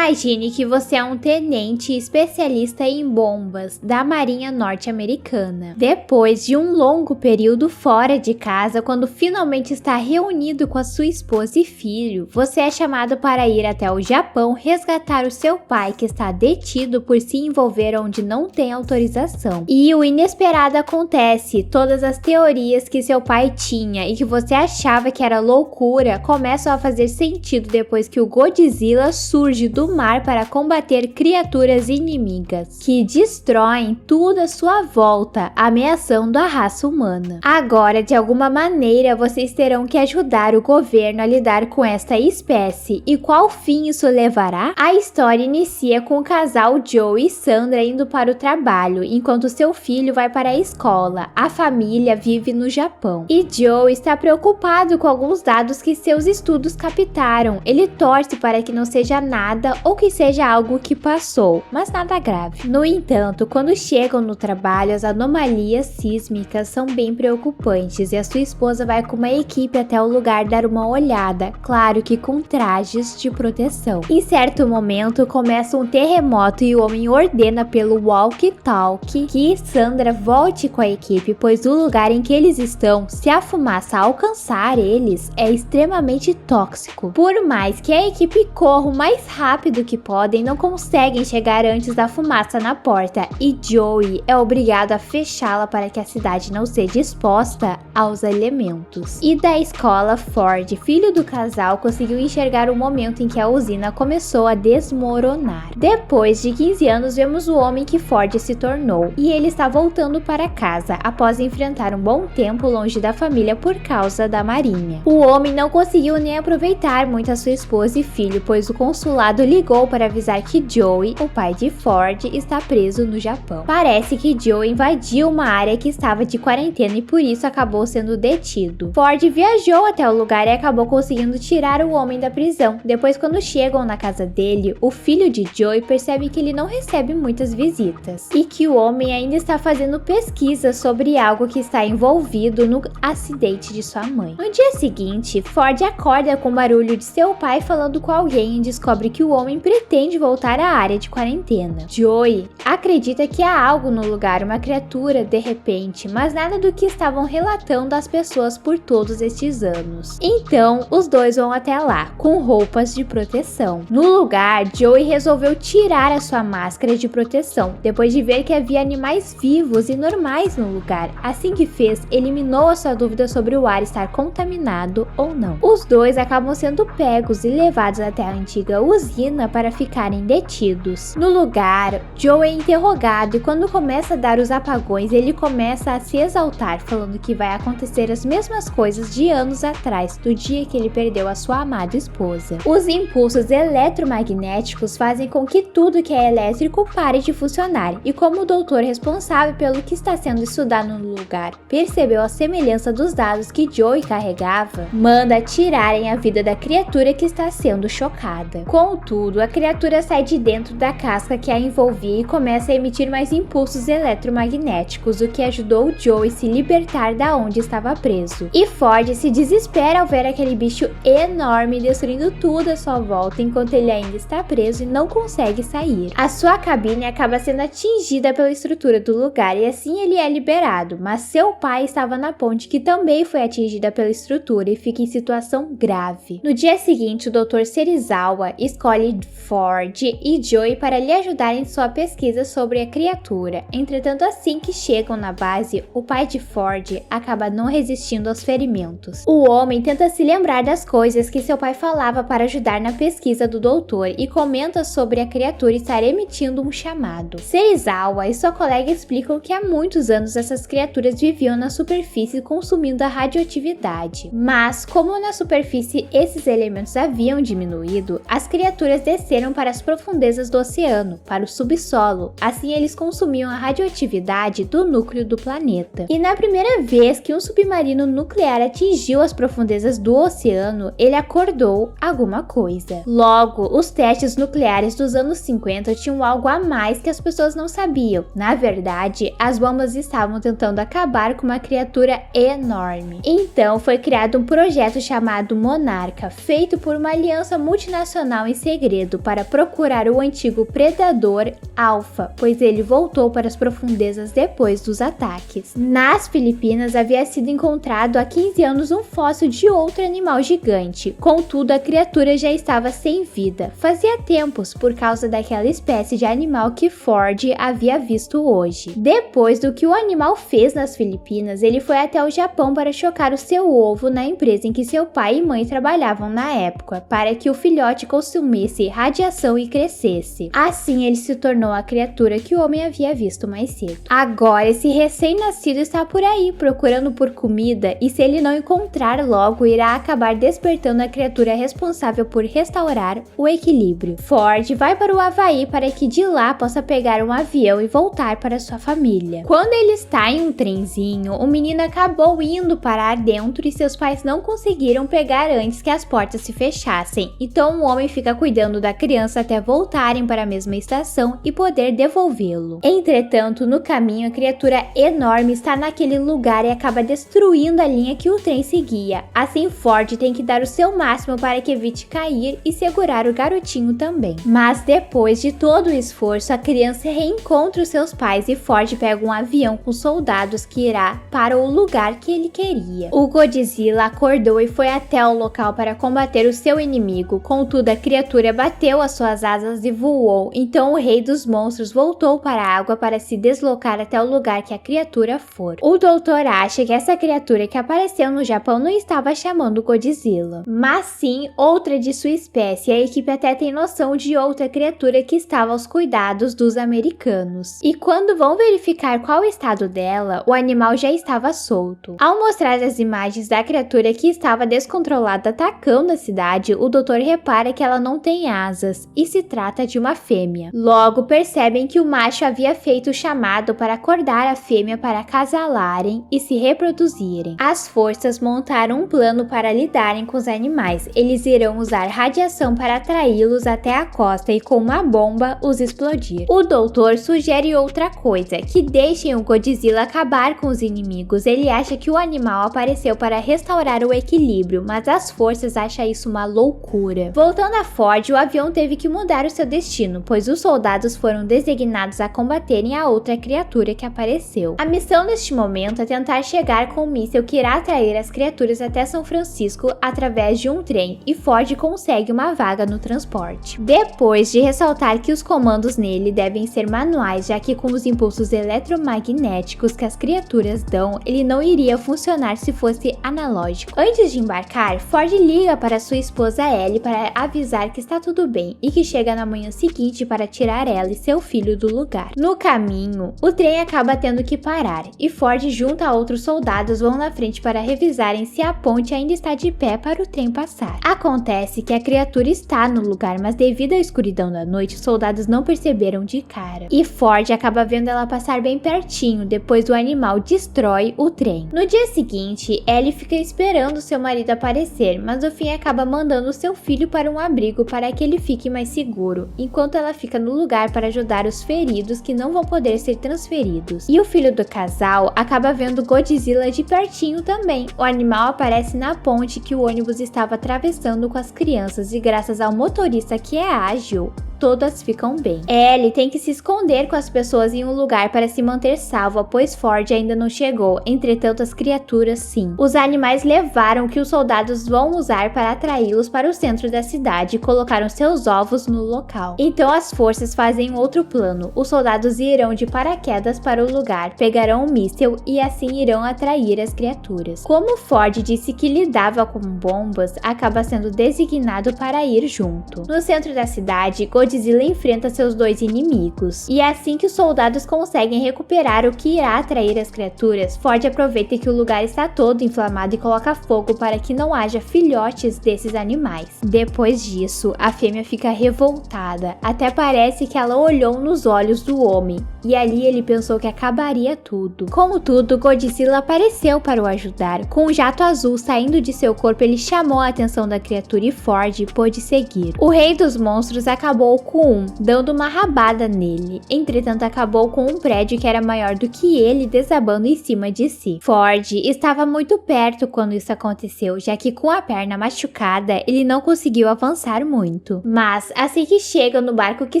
Imagine que você é um tenente especialista em bombas da Marinha Norte-Americana. Depois de um longo período fora de casa, quando finalmente está reunido com a sua esposa e filho, você é chamado para ir até o Japão resgatar o seu pai, que está detido por se envolver onde não tem autorização. E o inesperado acontece, todas as teorias que seu pai tinha e que você achava que era loucura começam a fazer sentido depois que o Godzilla surge do mar para combater criaturas inimigas que destroem tudo à sua volta, ameaçando a raça humana. Agora, de alguma maneira, vocês terão que ajudar o governo a lidar com esta espécie. E qual fim isso levará? A história inicia com o casal Joe e Sandra indo para o trabalho, enquanto seu filho vai para a escola. A família vive no Japão. E Joe está preocupado com alguns dados que seus estudos captaram. Ele torce para que não seja nada ou que seja algo que passou, mas nada grave. No entanto, quando chegam no trabalho, as anomalias sísmicas são bem preocupantes e a sua esposa vai com uma equipe até o lugar dar uma olhada, claro que com trajes de proteção. Em certo momento, começa um terremoto e o homem ordena pelo walkie-talkie que Sandra volte com a equipe, pois o lugar em que eles estão, se a fumaça alcançar eles, é extremamente tóxico. Por mais que a equipe corra o mais rápido que podem, não conseguem chegar antes da fumaça na porta e Joey é obrigado a fechá-la para que a cidade não seja exposta aos elementos. E da escola, Ford, filho do casal, conseguiu enxergar o momento em que a usina começou a desmoronar. Depois de 15 anos, vemos o homem que Ford se tornou e ele está voltando para casa após enfrentar um bom tempo longe da família por causa da marinha. O homem não conseguiu nem aproveitar muito a sua esposa e filho, pois o consulado ligou para avisar que Joey, o pai de Ford, está preso no Japão. Parece que Joey invadiu uma área que estava de quarentena e por isso acabou sendo detido. Ford viajou até o lugar e acabou conseguindo tirar o homem da prisão. Depois, quando chegam na casa dele, o filho de Joey percebe que ele não recebe muitas visitas e que o homem ainda está fazendo pesquisas sobre algo que está envolvido no acidente de sua mãe. No dia seguinte, Ford acorda com o barulho de seu pai falando com alguém e descobre que o homem pretende voltar à área de quarentena. Joey acredita que há algo no lugar, uma criatura de repente, mas nada do que estavam relatando as pessoas por todos estes anos. Então, os dois vão até lá, com roupas de proteção. No lugar, Joey resolveu tirar a sua máscara de proteção, depois de ver que havia animais vivos e normais no lugar. Assim que fez, eliminou a sua dúvida sobre o ar estar contaminado ou não. Os dois acabam sendo pegos e levados até a antiga usina para ficarem detidos. No lugar, Joe é interrogado e quando começa a dar os apagões, ele começa a se exaltar, falando que vai acontecer as mesmas coisas de anos atrás, do dia que ele perdeu a sua amada esposa. Os impulsos eletromagnéticos fazem com que tudo que é elétrico pare de funcionar, e como o doutor responsável pelo que está sendo estudado no lugar percebeu a semelhança dos dados que Joey carregava, manda tirarem a vida da criatura que está sendo chocada. Contudo, a criatura sai de dentro da casca que a envolvia e começa a emitir mais impulsos eletromagnéticos, o que ajudou Joey a se libertar da onde estava preso. E Ford se desespera ao ver aquele bicho enorme destruindo tudo à sua volta enquanto ele ainda está preso e não consegue sair. A sua cabine acaba sendo atingida pela estrutura do lugar e assim ele é liberado, mas seu pai estava na ponte que também foi atingida pela estrutura e fica em situação grave. No dia seguinte, o Dr. Serizawa escolhe Ford e Joey para lhe ajudar em sua pesquisa sobre a criatura. Entretanto, assim que chegam na base, o pai de Ford acaba não resistindo aos ferimentos. O homem tenta se lembrar das coisas que seu pai falava para ajudar na pesquisa do doutor e comenta sobre a criatura estar emitindo um chamado. Serizawa e sua colega explicam que há muitos anos essas criaturas viviam na superfície consumindo a radioatividade. Mas, como na superfície esses elementos haviam diminuído, as criaturas desceram para as profundezas do oceano, para o subsolo. Assim, eles consumiam a radioatividade do núcleo do planeta. E na primeira vez que um submarino nuclear atingiu as profundezas do oceano, ele acordou alguma coisa. Logo, os testes nucleares dos anos 50 tinham algo a mais que as pessoas não sabiam. Na verdade, as bombas estavam tentando acabar com uma criatura enorme. Então, foi criado um projeto chamado Monarca, feito por uma aliança multinacional em segredo. segredo para procurar o antigo predador Alpha, pois ele voltou para as profundezas depois dos ataques. Nas Filipinas havia sido encontrado há 15 anos um fóssil de outro animal gigante, contudo a criatura já estava sem vida. Fazia tempos por causa daquela espécie de animal que Ford havia visto hoje. Depois do que o animal fez nas Filipinas, ele foi até o Japão para chocar o seu ovo na empresa em que seu pai e mãe trabalhavam na época, para que o filhote consumisse radiação e crescesse. Assim ele se tornou a criatura que o homem havia visto mais cedo. Agora esse recém-nascido está por aí procurando por comida e se ele não encontrar logo, irá acabar despertando a criatura responsável por restaurar o equilíbrio. Ford vai para o Havaí para que de lá possa pegar um avião e voltar para sua família. Quando ele está em um trenzinho, o menino acabou indo parar dentro e seus pais não conseguiram pegar antes que as portas se fechassem. Então o homem fica cuidando da criança até voltarem para a mesma estação e poder devolvê-lo. Entretanto, no caminho, a criatura enorme está naquele lugar e acaba destruindo a linha que o trem seguia. Assim, Ford tem que dar o seu máximo para que evite cair e segurar o garotinho também. Mas depois de todo o esforço, a criança reencontra os seus pais e Ford pega um avião com soldados que irá para o lugar que ele queria. O Godzilla acordou e foi até o local para combater o seu inimigo, contudo a criatura bateu as suas asas e voou, então o rei dos monstros voltou para a água para se deslocar até o lugar que a criatura for. O doutor acha que essa criatura que apareceu no Japão não estava chamando Godzilla, mas sim outra de sua espécie. A equipe até tem noção de outra criatura que estava aos cuidados dos americanos. E quando vão verificar qual o estado dela, o animal já estava solto. Ao mostrar as imagens da criatura que estava descontrolada atacando a cidade, o doutor repara que ela não tem asas e se trata de uma fêmea. Logo percebem que o macho havia feito o chamado para acordar a fêmea para acasalarem e se reproduzirem. As forças montaram um plano para lidarem com os animais. Eles irão usar radiação para atraí-los até a costa e com uma bomba os explodir. O doutor sugere outra coisa, que deixem o Godzilla acabar com os inimigos. Ele acha que o animal apareceu para restaurar o equilíbrio, mas as forças acham isso uma loucura. Voltando a Ford, o avião teve que mudar o seu destino, pois os soldados foram designados a combaterem a outra criatura que apareceu. A missão neste momento é tentar chegar com um míssil que irá atrair as criaturas até São Francisco através de um trem, e Ford consegue uma vaga no transporte. Depois de ressaltar que os comandos nele devem ser manuais, já que com os impulsos eletromagnéticos que as criaturas dão, ele não iria funcionar se fosse analógico. Antes de embarcar, Ford liga para sua esposa Ellie para avisar que está tudo bem e que chega na manhã seguinte para tirar ela e seu filho do lugar. No caminho, o trem acaba tendo que parar e Ford junto a outros soldados vão na frente para revisarem se a ponte ainda está de pé para o trem passar. Acontece que a criatura está no lugar, mas devido à escuridão da noite, os soldados não perceberam de cara. E Ford acaba vendo ela passar bem pertinho, depois o animal destrói o trem. No dia seguinte, Ellie fica esperando seu marido aparecer, mas no fim acaba mandando seu filho para um abrigo para que ele fique mais seguro, enquanto ela fica no lugar para ajudar os feridos que não vão poder ser transferidos. E o filho do casal acaba vendo Godzilla de pertinho também. O animal aparece na ponte que o ônibus estava atravessando com as crianças e graças ao motorista que é ágil, todas ficam bem. Ellie tem que se esconder com as pessoas em um lugar para se manter salva, pois Ford ainda não chegou, entretanto as criaturas sim. Os animais levaram o que os soldados vão usar para atraí-los para o centro da cidade e colocaram seus ovos no local. Então as forças fazem outro plano. Os soldados irão de paraquedas para o lugar, pegarão um míssil e assim irão atrair as criaturas. Como Ford disse que lidava com bombas, acaba sendo designado para ir junto. No centro da cidade, Godzilla enfrenta seus dois inimigos. E assim que os soldados conseguem recuperar o que irá atrair as criaturas, Ford aproveita que o lugar está todo inflamado e coloca fogo para que não haja filhotes desses animais. Depois disso, a fêmea fica revoltada, até parece que ela olhou nos olhos do homem, e ali ele pensou que acabaria tudo. Contudo, Godzilla apareceu para o ajudar. Com um jato azul saindo de seu corpo, ele chamou a atenção da criatura e Ford pôde seguir. O rei dos monstros acabou com dando uma rabada nele. Entretanto, acabou com um prédio que era maior do que ele, desabando em cima de si. Ford estava muito perto quando isso aconteceu, já que com a perna machucada, ele não conseguiu avançar muito. Mas, assim que chega no barco que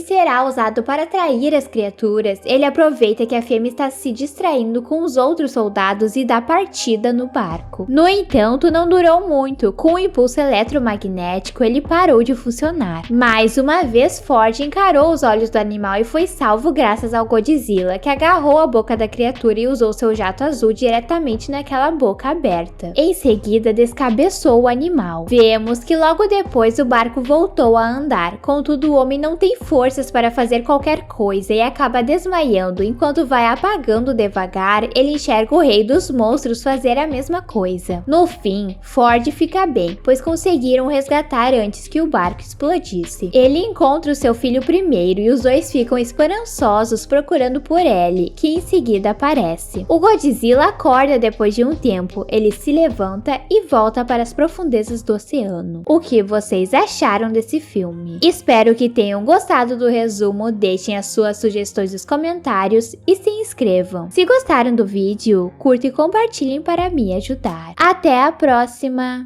será usado para atrair as criaturas, ele aproveita que a fêmea está se distraindo com os outros soldados e dá partida no barco. No entanto, não durou muito. Com o impulso eletromagnético, ele parou de funcionar. Mais uma vez, Ford encarou os olhos do animal e foi salvo graças ao Godzilla, que agarrou a boca da criatura e usou seu jato azul diretamente naquela boca aberta. Em seguida, descabeçou o animal. Vemos que logo depois o barco voltou a andar, contudo o homem não tem forças para fazer qualquer coisa e acaba desmaiando. Enquanto vai apagando devagar, ele enxerga o rei dos monstros fazer a mesma coisa. No fim, Ford fica bem, pois conseguiram resgatar antes que o barco explodisse. Ele encontra o seu filho primeiro e os dois ficam esperançosos procurando por Ellie, que em seguida aparece. O Godzilla acorda depois de um tempo, ele se levanta e volta para as profundezas do oceano. O que vocês acharam desse filme? Espero que tenham gostado do resumo, deixem as suas sugestões nos comentários e se inscrevam. Se gostaram do vídeo, curtam e compartilhem para me ajudar. Até a próxima!